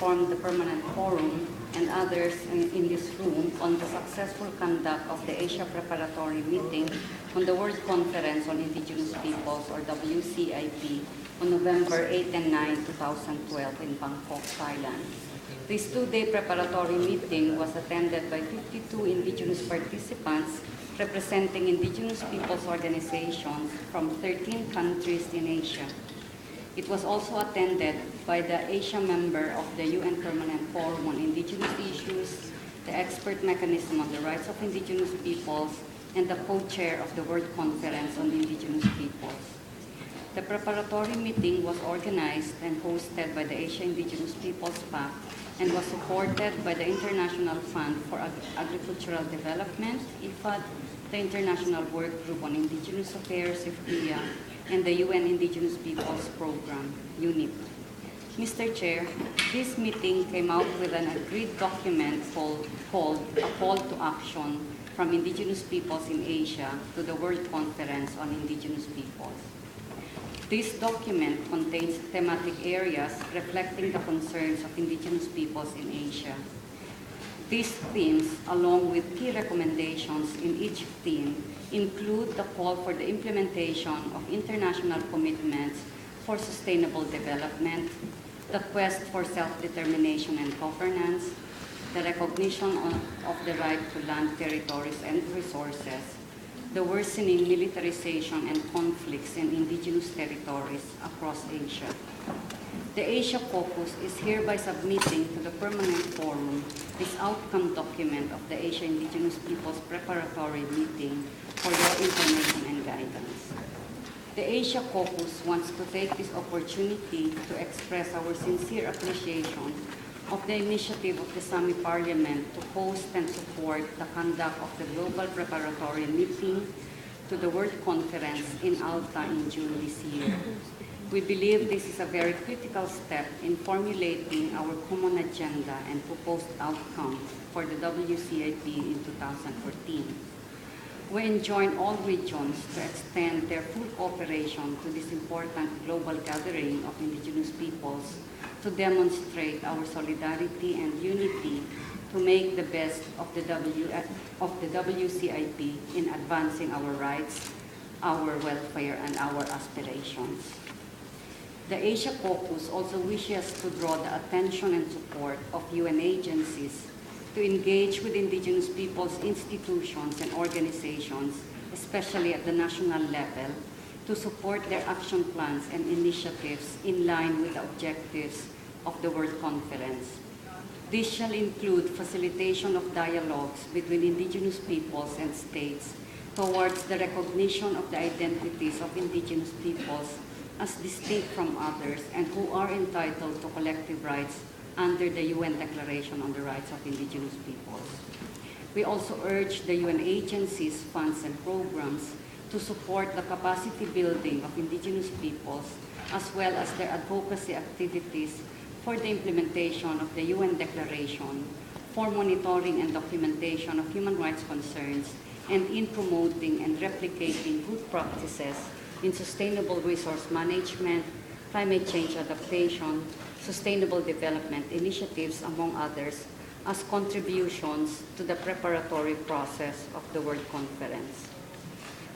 inform the Permanent Forum and others in this room on the successful conduct of the Asia Preparatory Meeting on the World Conference on Indigenous Peoples, or WCIP, on November 8 and 9, 2012 in Bangkok, Thailand. This two-day preparatory meeting was attended by 52 indigenous participants representing indigenous peoples organizations from 13 countries in Asia. It was also attended by the Asia member of the UN Permanent Forum on Indigenous Issues, the Expert Mechanism on the Rights of Indigenous Peoples, and the co-chair of the World Conference on Indigenous Peoples. The preparatory meeting was organized and hosted by the Asia Indigenous Peoples Pact and was supported by the International Fund for Agricultural Development, IFAD, the International Work Group on Indigenous Affairs, IFPIA, and the UN Indigenous Peoples Program, UNIP. Mr. Chair, this meeting came out with an agreed document called A Call to Action from Indigenous Peoples in Asia to the World Conference on Indigenous Peoples. This document contains thematic areas reflecting the concerns of indigenous peoples in Asia. These themes, along with key recommendations in each theme, include the call for the implementation of international commitments for sustainable development, the quest for self-determination and governance, the recognition of the right to land, territories, and resources, the worsening militarization and conflicts in indigenous territories across Asia. The Asia Caucus is hereby submitting to the Permanent Forum this outcome document of the Asia Indigenous Peoples Preparatory Meeting for your information and guidance. The Asia Caucus wants to take this opportunity to express our sincere appreciation of the initiative of the Sami Parliament to host and support the conduct of the Global Preparatory Meeting to the World Conference in Alta in June this year. We believe this is a very critical step in formulating our common agenda and proposed outcome for the WCIP in 2014. We enjoin all regions to extend their full cooperation to this important global gathering of indigenous peoples to demonstrate our solidarity and unity to make the best of the WCIP in advancing our rights, our welfare, and our aspirations. The Asia Caucus also wishes to draw the attention and support of UN agencies to engage with indigenous peoples' institutions and organizations, especially at the national level, to support their action plans and initiatives in line with the objectives of the World Conference. This shall include facilitation of dialogues between indigenous peoples and states towards the recognition of the identities of indigenous peoples as distinct from others and who are entitled to collective rights under the UN Declaration on the Rights of Indigenous Peoples. We also urge the UN agencies, funds, and programs to support the capacity building of indigenous peoples as well as their advocacy activities for the implementation of the UN Declaration, for monitoring and documentation of human rights concerns, and in promoting and replicating good practices in sustainable resource management, climate change adaptation, sustainable development initiatives, among others, as contributions to the preparatory process of the World Conference.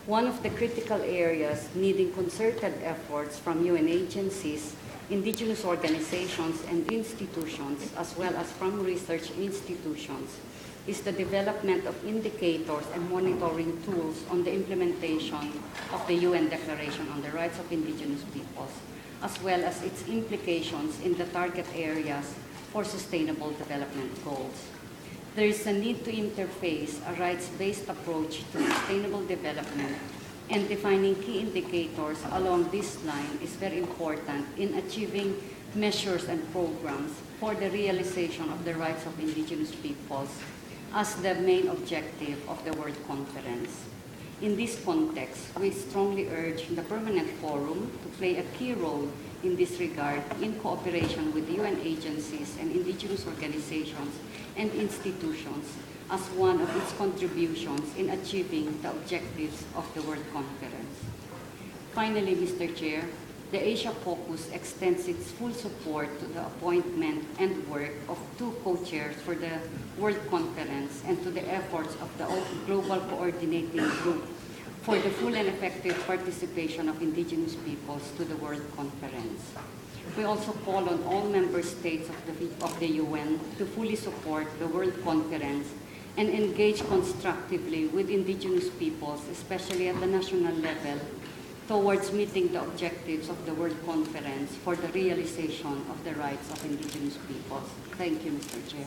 One of the critical areas needing concerted efforts from UN agencies, indigenous organizations, and institutions, as well as from research institutions, is the development of indicators and monitoring tools on the implementation of the UN Declaration on the Rights of Indigenous Peoples, as well as its implications in the target areas for sustainable development goals. There is a need to interface a rights-based approach to sustainable development, and defining key indicators along this line is very important in achieving measures and programs for the realization of the rights of indigenous peoples as the main objective of the World Conference. In this context, we strongly urge the Permanent Forum to play a key role in this regard in cooperation with UN agencies and indigenous organizations and institutions as one of its contributions in achieving the objectives of the World Conference. Finally, Mr. Chair, the Asia Caucus extends its full support to the appointment and work of 2 co-chairs for the World Conference and to the efforts of the Global Coordinating Group for the full and effective participation of indigenous peoples to the World Conference. We also call on all member states of the UN to fully support the World Conference and engage constructively with indigenous peoples, especially at the national level, towards meeting the objectives of the World Conference for the realization of the rights of indigenous peoples. Thank you, Mr. Chair.